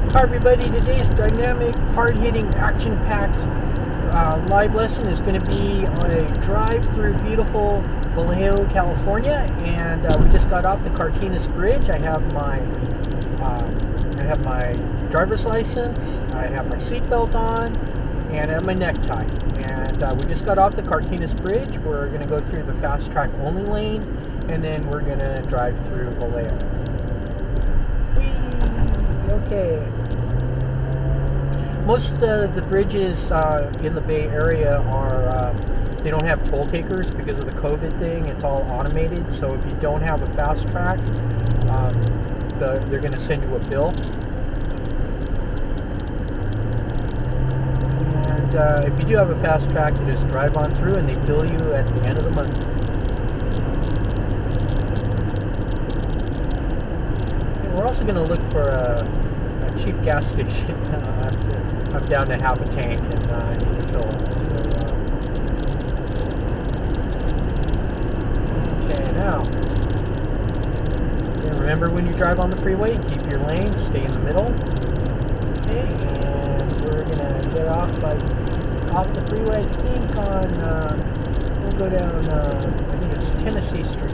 Hi everybody, today's dynamic, hard-hitting, action-packed live lesson is going to be on a drive through beautiful Vallejo, California, and we just got off the Carquinez Bridge. I have my driver's license, I have my seatbelt on, and I have my necktie. And we just got off the Carquinez Bridge. We're going to go through the fast track only lane, and then we're going to drive through Vallejo. Okay. Most of the bridges in the Bay Area are, they don't have toll takers because of the COVID thing. It's all automated, so if you don't have a fast track, they're going to send you a bill. And if you do have a fast track, you just drive on through and they bill you at the end of the month. And we're also going to look for a cheap gas station. I'm down to half a tank and I need to fill up. Okay, now, remember when you drive on the freeway, keep your lane, stay in the middle. Okay, and we're going to get off the freeway, I think on, we'll go down, I think it's Tennessee Street.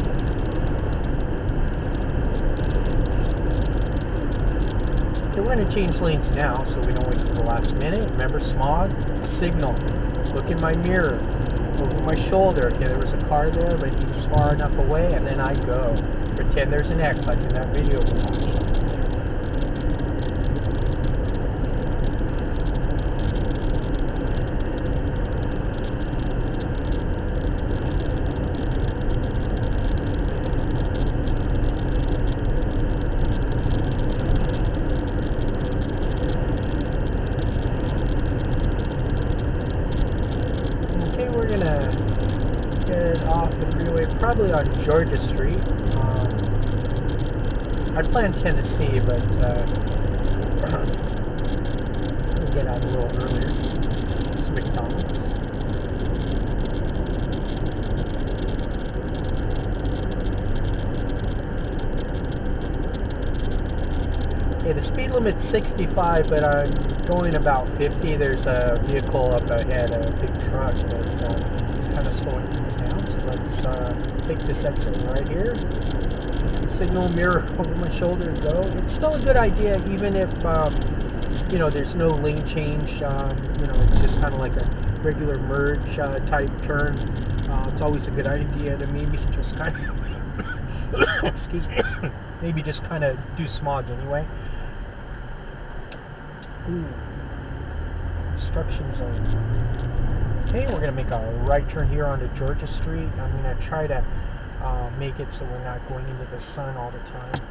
Okay, we're going to change lanes now so we don't wait till the last minute. Remember, smog, signal, look in my mirror, over my shoulder. Okay, there was a car there, but he's far enough away, and then I go. Pretend there's an X, like in that video we watched. We're gonna get off the freeway probably on Georgia Street. I planned Tennessee, but we'll get out a little earlier. It's McDonald's. Okay, the speed limit's 65, but I'm going about 50. There's a vehicle up ahead, a big truck that's kind of slowing things down. So let's take this exit right here. Signal, mirror over my shoulder, go. It's still a good idea, even if you know, there's no lane change. You know, it's just kind of like a regular merge type turn. It's always a good idea to maybe just kind of excuse me, maybe just kind of do smog anyway. Ooh, construction zone. Okay, we're going to make a right turn here onto Georgia Street. I'm going to try to make it so we're not going into the sun all the time.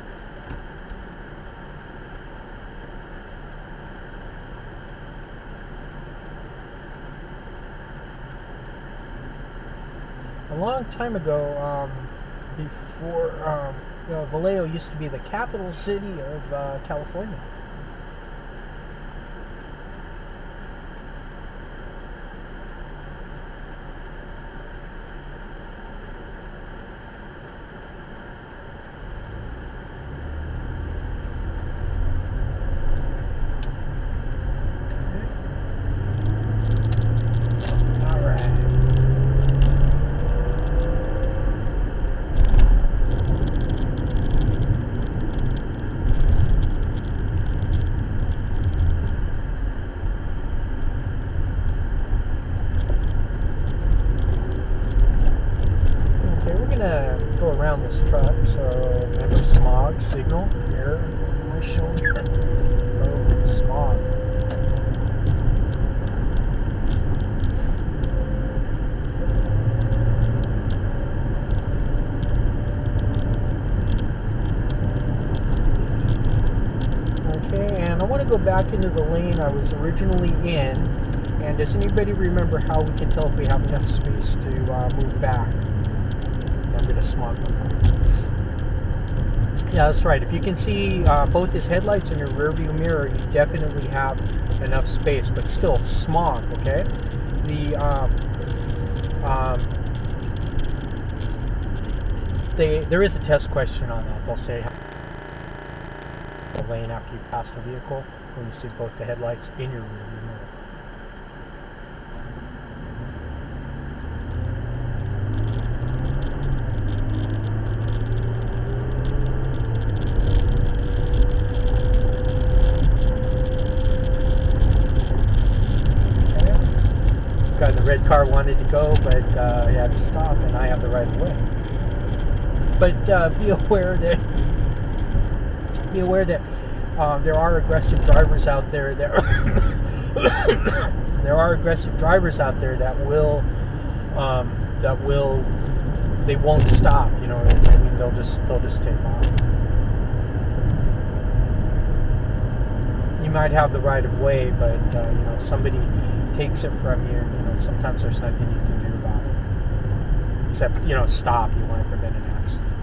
A long time ago, before you know, Vallejo used to be the capital city of California. Go around this truck, so remember smog, signal, mirror, my shoulder, oh, smog. Okay, and I want to go back into the lane I was originally in, and does anybody remember how we can tell if we have enough space to move back? I'm going to smog them. Yeah, that's right. If you can see both his headlights and your rear view mirror, you definitely have enough space, but still smog, okay? There is a test question on that. They'll say the lane after you pass the vehicle when you see both the headlights in your rearview mirror. The red car wanted to go, but he had to stop, and I have the right of way. But be aware that there are aggressive drivers out there that they won't stop. You know, I mean, they'll just take off. You might have the right of way, but you know, somebody takes it from you. You know, sometimes there's nothing you can do about it, except, you know, stop. You want to prevent an accident.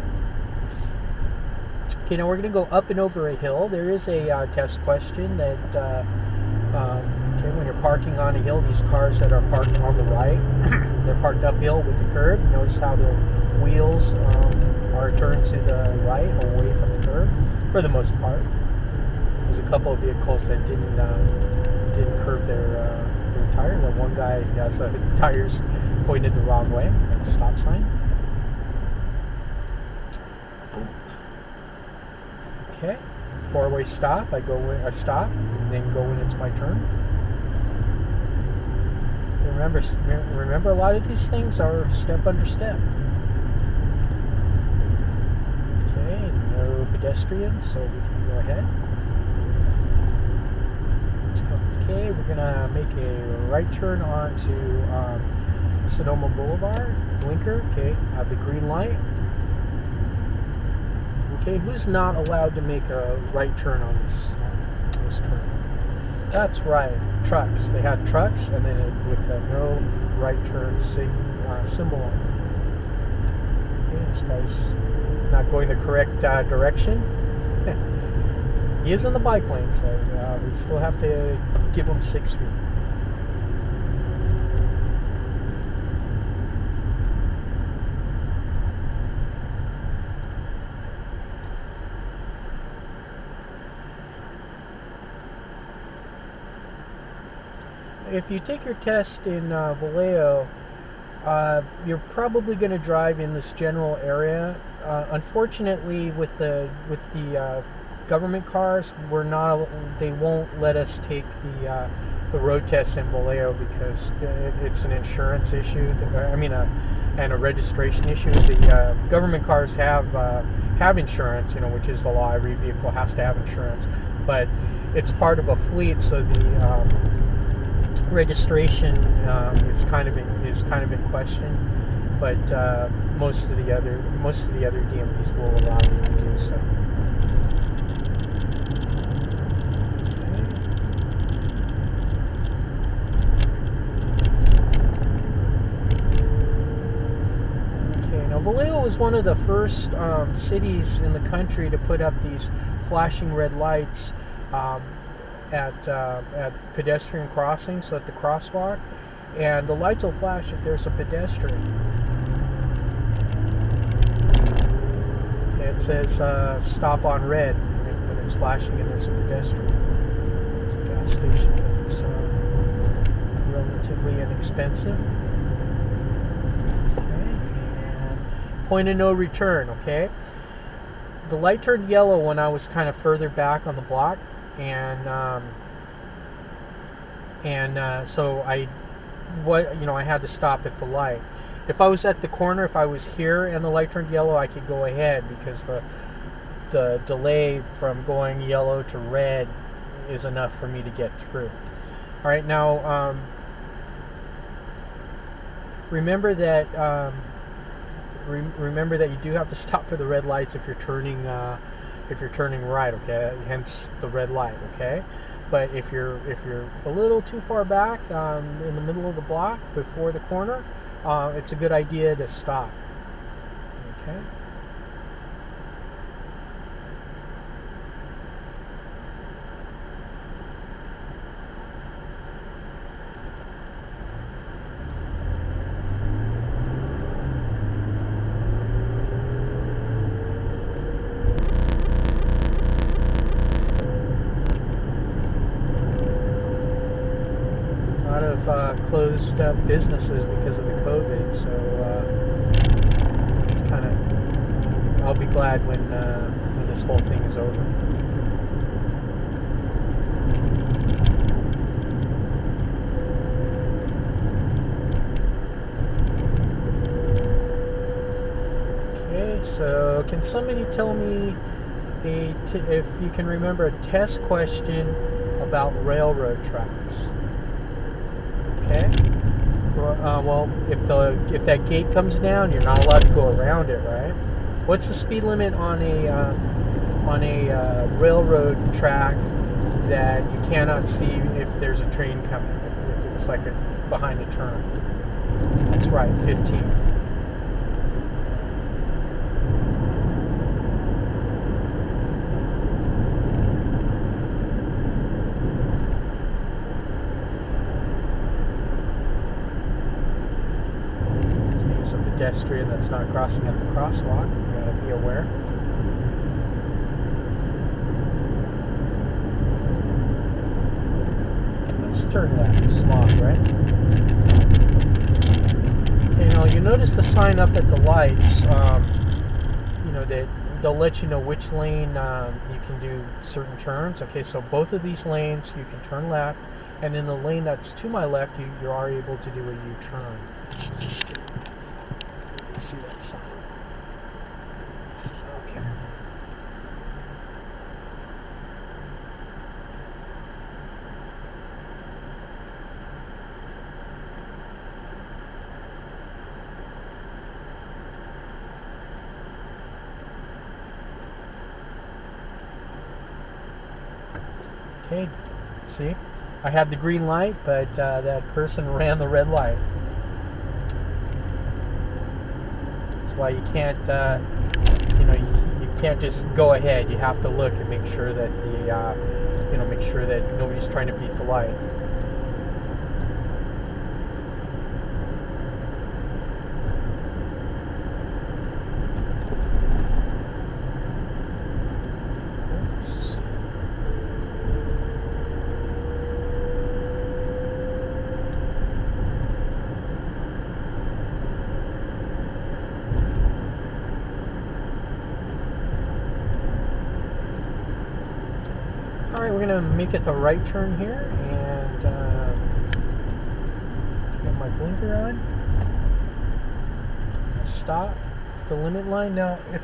Okay, now we're going to go up and over a hill. There is a test question that okay, when you're parking on a hill, these cars that are parked on the right, they're parked uphill with the curb. Notice how their wheels are turned to the right, away from the curb, for the most part. There's a couple of vehicles that didn't curve their tire. The one guy has the tires pointed the wrong way at the stop sign. Okay, four-way stop. I stop, and then go when it's my turn. Remember, a lot of these things are step under step. Okay, no pedestrians, so we can go ahead. Okay, we're going to make a right turn onto Sonoma Boulevard. Blinker. Okay, have the green light. Okay, who's not allowed to make a right turn on this turn? That's right, trucks. They had trucks, and then with the no right turn symbol on it. Okay, this guy's not going the correct direction. He is in the bike lane, so we still have to give him 6 feet. If you take your test in Vallejo, you're probably going to drive in this general area. Unfortunately, with the government cars, they won't let us take the road test in Vallejo because it's an insurance issue. And a registration issue. The government cars have insurance, you know, which is the law. Every vehicle has to have insurance, but it's part of a fleet, so the registration is kind of in question. But most of the other DMVs will allow you to do so. Vallejo was one of the first cities in the country to put up these flashing red lights at pedestrian crossings, so at the crosswalk, and the lights will flash if there's a pedestrian. It says stop on red when it's flashing and there's a pedestrian. It's a gas station. It's relatively inexpensive. Point of no return, okay? The light turned yellow when I was kind of further back on the block, and so I had to stop at the light. If I was at the corner, if I was here and the light turned yellow, I could go ahead because the delay from going yellow to red is enough for me to get through. All right, now remember that you do have to stop for the red lights if you're turning right, okay? Hence the red light, okay? But if you're a little too far back in the middle of the block before the corner, it's a good idea to stop. Okay. closed businesses because of the COVID. So kind of, I'll be glad when this whole thing is over. So can somebody tell me if you can remember a test question about railroad tracks? Okay. Well, if that gate comes down, you're not allowed to go around it, right? What's the speed limit on a railroad track that you cannot see if there's a train coming? If it's like behind a turn. That's right, 15. Pedestrian that's not crossing at the crosswalk. You gotta be aware. Let's turn left. Slot, right? You notice the sign up at the lights. That they'll let you know which lane you can do certain turns. Okay, so both of these lanes you can turn left, and in the lane that's to my left, you are able to do a U-turn. See that sign? Okay. Okay. See, I had the green light, but that person ran the red light. That's why you can't, you can't just go ahead. You have to look and make sure that make sure that nobody's trying to beat the light. Alright, we're going to make it the right turn here, and get my blinker on. Stop the limit line. Now, if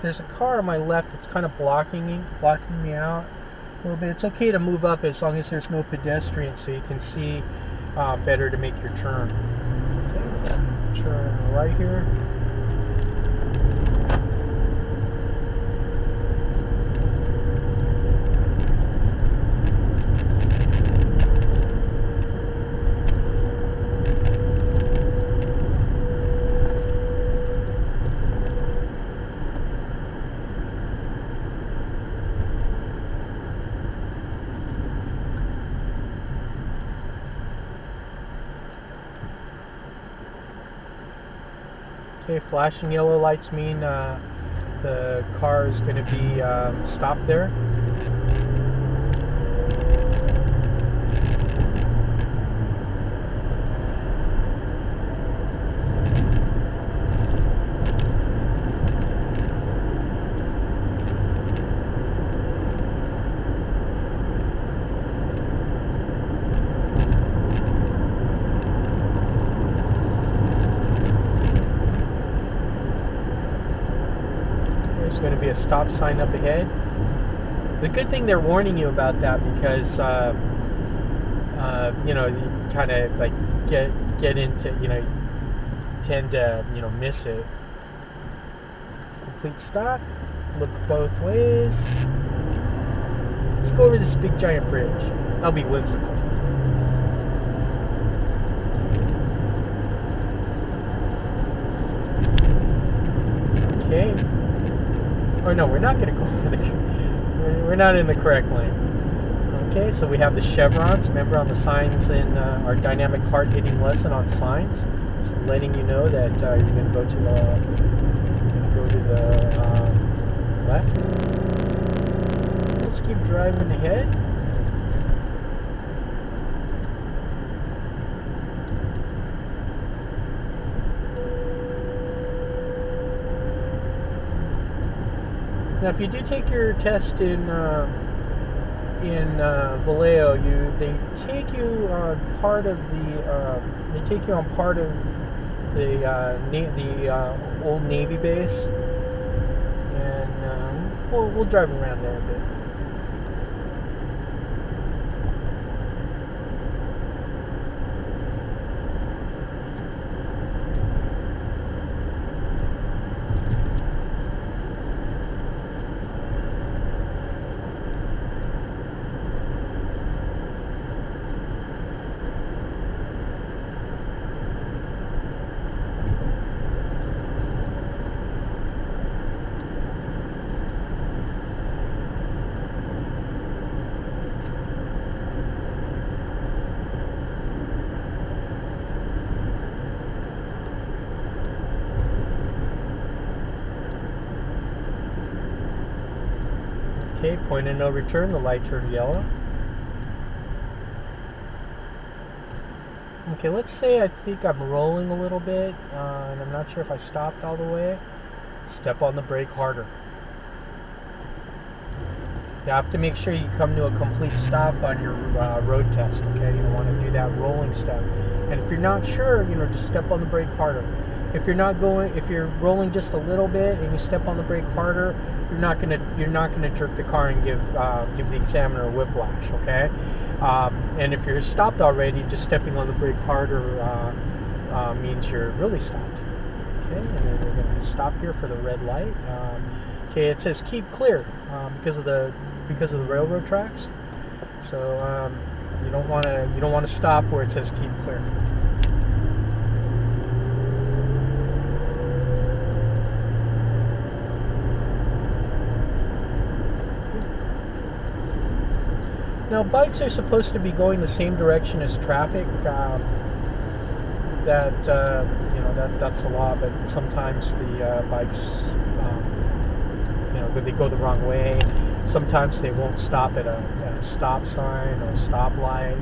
there's a car on my left that's kind of blocking me out a little bit, it's okay to move up as long as there's no pedestrians so you can see better to make your turn. Okay, turn right here. Okay, flashing yellow lights mean the car is going to be stopped there. There's going to be a stop sign up ahead. The good thing they're warning you about that because you kind of like get into tend to miss it. Complete stop. Look both ways. Let's go over this big giant bridge. That'll be whimsical. Okay. Oh no, we're not going to go for we're not in the correct lane. Okay, so we have the chevrons. Remember on the signs in our dynamic hard hitting lesson on signs, so letting you know that you're going to go to the left. Let's keep driving ahead. Now, if you do take your test in Vallejo, they take you on part of the old Navy base, and we'll drive around there a bit. Okay, point of no return, the light turned yellow. Okay, let's say I think I'm rolling a little bit, and I'm not sure if I stopped all the way. Step on the brake harder. You have to make sure you come to a complete stop on your road test, okay? You don't want to do that rolling step. And if you're not sure, just step on the brake harder. If you're rolling just a little bit and you step on the brake harder, you're not gonna jerk the car and give the examiner a whiplash, okay? And if you're stopped already, just stepping on the brake harder means you're really stopped. Okay, and then we're gonna stop here for the red light. Okay, it says keep clear because of the railroad tracks. So you don't want to stop where it says keep clear. Now, bikes are supposed to be going the same direction as traffic. That's the law, but sometimes the bikes, they go the wrong way. Sometimes they won't stop at a stop sign or a stoplight,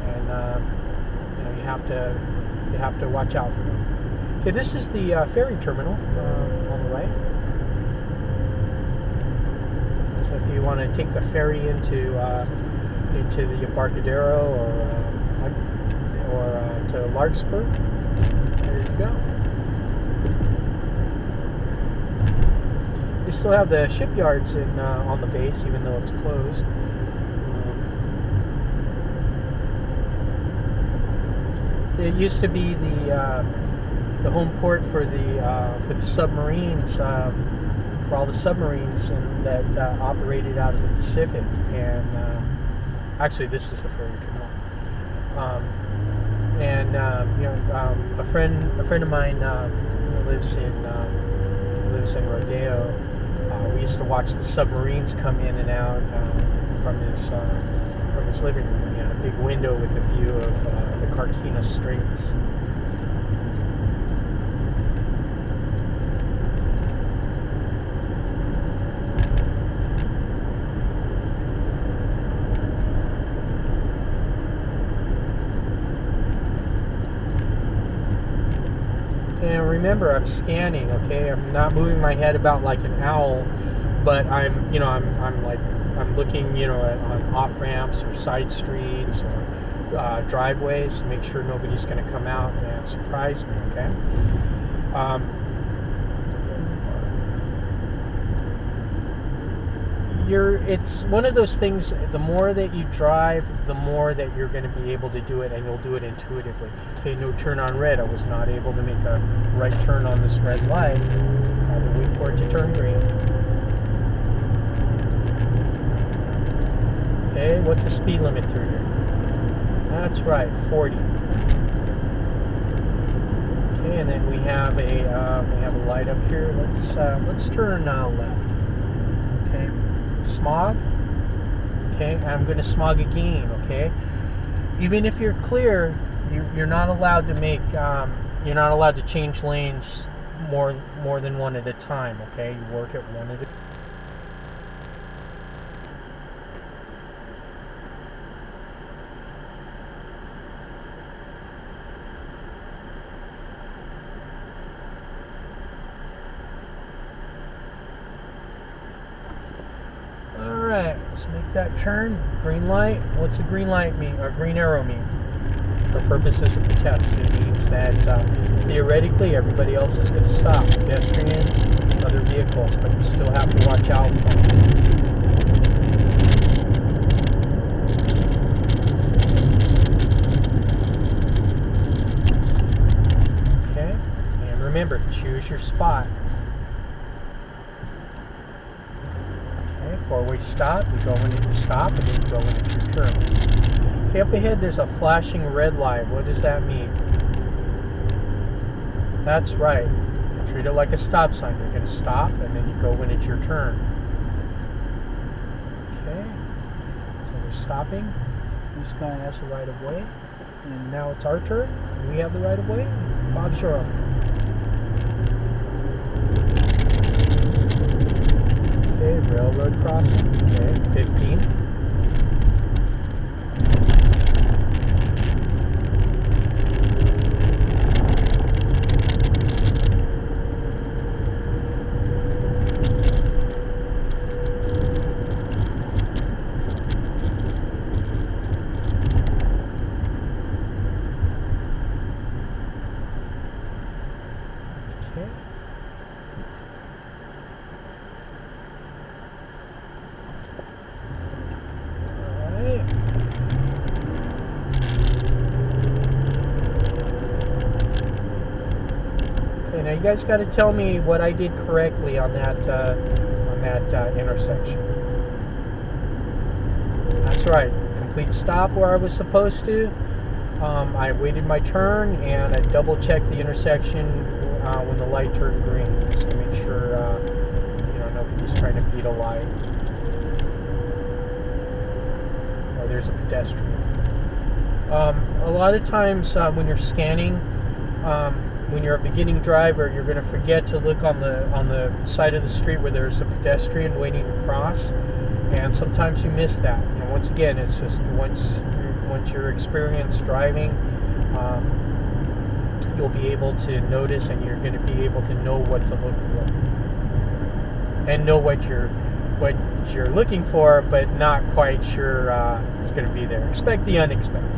and you have to watch out for them. Okay, this is the ferry terminal on the right. So if you want to take the ferry into the Embarcadero or to Larkspur, there you go. We still have the shipyards on the base, even though it's closed. It used to be the home port for the submarines, for all the submarines that operated out of the Pacific. And actually, this is the ferry terminal. A friend of mine lives in Rodeo. We used to watch the submarines come in and out from his living room. He had a big window with a view of the Carquinez Straits. And remember, I'm scanning. Okay, I'm not moving my head about like an owl, but I'm looking, on off ramps or side streets or driveways to make sure nobody's going to come out and surprise me. Okay. It's one of those things, the more that you drive, the more that you're going to be able to do it, and you'll do it intuitively. Okay, no turn on red. I was not able to make a right turn on this red light. I had to wait for it to turn green. Okay, what's the speed limit through here? That's right, 40. Okay, and then we have a light up here. Let's turn left. Okay. Smog. Okay, I'm going to smog again. Okay, even if you're clear, you're not allowed to make you're not allowed to change lanes more than one at a time. Okay, you work at one at a time. that turn. Green light. What's the green light mean, or green arrow mean? For purposes of the test, it means that theoretically everybody else is going to stop. Pedestrians, other vehicles, but you still have to watch out for them. Okay, and remember, choose your spot. Okay, four-way stop. You go when you stop, and then you go when it's your turn. Okay, up ahead there's a flashing red light. What does that mean? That's right. Treat it like a stop sign. You're going to stop, and then you go when it's your turn. Okay, so we're stopping. This guy has the right of way, and now it's our turn. We have the right of way. Bob's your own. Okay, railroad crossing. Okay, 15. Now you guys got to tell me what I did correctly on that intersection. That's right. Complete stop where I was supposed to. I waited my turn and I double checked the intersection when the light turned green, just to make sure nobody's trying to beat a light. Oh, there's a pedestrian. A lot of times when you're scanning. When you're a beginning driver, you're going to forget to look on the side of the street where there's a pedestrian waiting to cross, and sometimes you miss that. Once again, it's just once you're experienced driving, you'll be able to notice, and you're going to be able to know what to look for, and know what you're looking for, but not quite sure it's going to be there. Expect the unexpected.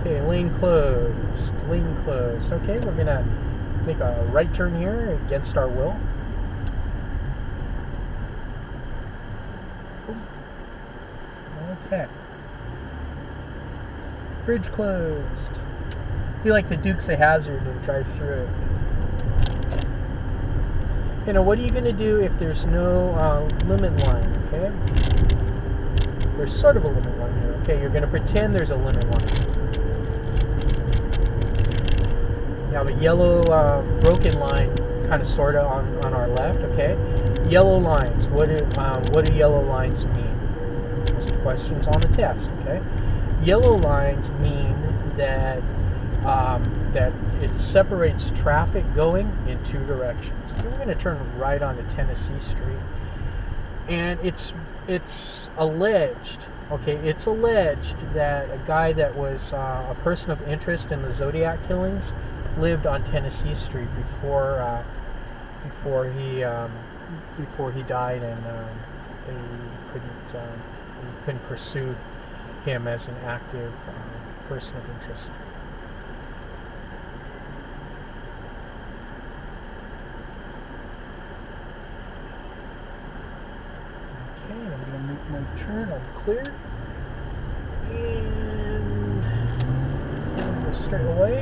Okay, lane closed. Okay, we're going to make a right turn here against our will. Okay. Bridge closed. Be like the Dukes of Hazzard and drive through it. What are you going to do if there's no limit line, okay? There's sort of a limit line here. Okay, you're going to pretend there's a limit line. You have a yellow broken line, kind of sort of on our left. Okay, yellow lines. What do yellow lines mean? Those are questions on the test. Okay, yellow lines mean that that it separates traffic going in two directions. So we're going to turn right onto Tennessee Street, and it's alleged. Okay, it's alleged that a guy that was a person of interest in the Zodiac killings lived on Tennessee Street before he died, and they couldn't pursue him as an active person of interest. Okay, I'm going to make my turn. I'm clear, and go straight away.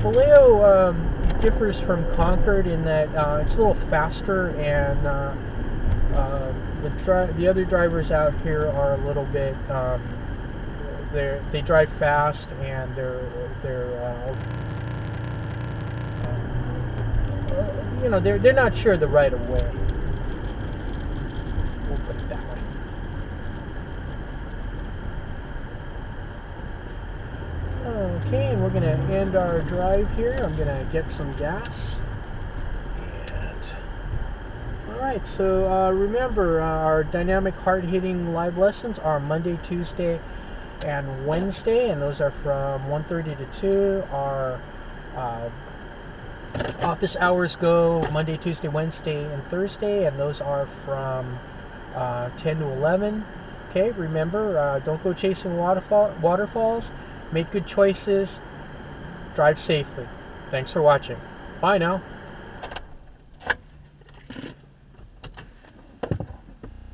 Vallejo differs from Concord in that it's a little faster, and the other drivers out here are a little bit they drive fast, and they're not sure the right of way. We'll put it that way. Okay, and we're going to end our drive here. I'm going to get some gas. Alright, so remember, our dynamic hard-hitting live lessons are Monday, Tuesday, and Wednesday, and those are from 1:30 to 2. Our office hours go Monday, Tuesday, Wednesday, and Thursday, and those are from 10 to 11. Okay, remember, don't go chasing waterfalls. Make good choices. Drive safely. Thanks for watching. Bye now.